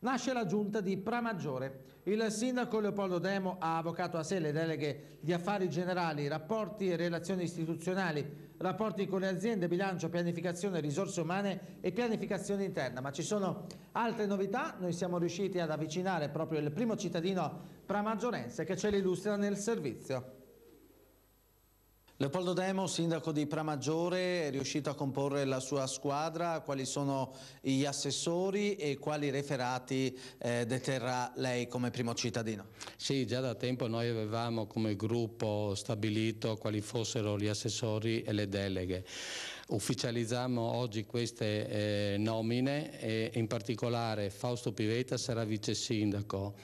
Nasce la giunta di Pramaggiore. Il sindaco Leopoldo Demo ha avocato a sé le deleghe di affari generali, rapporti e relazioni istituzionali, rapporti con le aziende, bilancio, pianificazione, risorse umane e pianificazione interna. Ma ci sono altre novità, noi siamo riusciti ad avvicinare proprio il primo cittadino pramaggiorense che ce li illustra nel servizio. Leopoldo Demo, sindaco di Pramaggiore, è riuscito a comporre la sua squadra. Quali sono gli assessori e quali referati deterrà lei come primo cittadino? Sì, già da tempo noi avevamo come gruppo stabilito quali fossero gli assessori e le deleghe. Ufficializziamo oggi queste nomine e in particolare Fausto Pivetta sarà vice sindaco,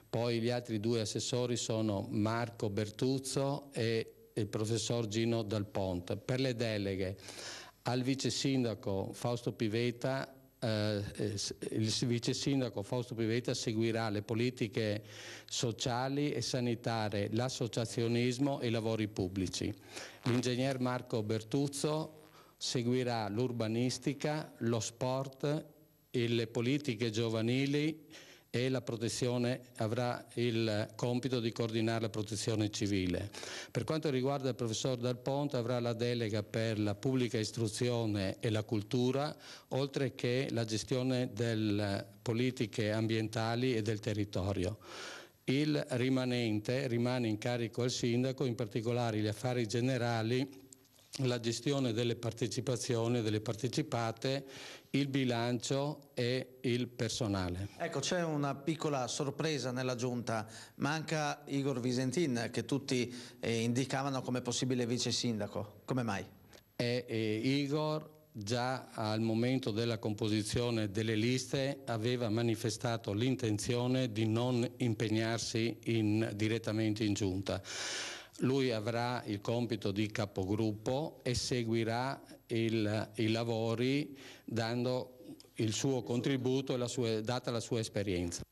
poi gli altri due assessori sono Marco Bertuzzo e il professor Gino Dal Ponte. Per le deleghe al vice sindaco Fausto Pivetta, il vice sindaco Fausto Pivetta seguirà le politiche sociali e sanitarie, l'associazionismo e i lavori pubblici. L'ingegner Marco Bertuzzo seguirà l'urbanistica, lo sport, le politiche giovanili e la protezione, avrà il compito di coordinare la protezione civile. Per quanto riguarda il professor Dal Ponte, avrà la delega per la pubblica istruzione e la cultura, oltre che la gestione delle politiche ambientali e del territorio. Il rimanente rimane in carico al sindaco, in particolare gli affari generali, la gestione delle partecipazioni, delle partecipate, il bilancio e il personale. Ecco, c'è una piccola sorpresa nella giunta, manca Igor Visentin che tutti indicavano come possibile vice sindaco, come mai? Igor già al momento della composizione delle liste aveva manifestato l'intenzione di non impegnarsi direttamente in giunta. Lui avrà il compito di capogruppo e seguirà i lavori dando il suo contributo e data la sua esperienza.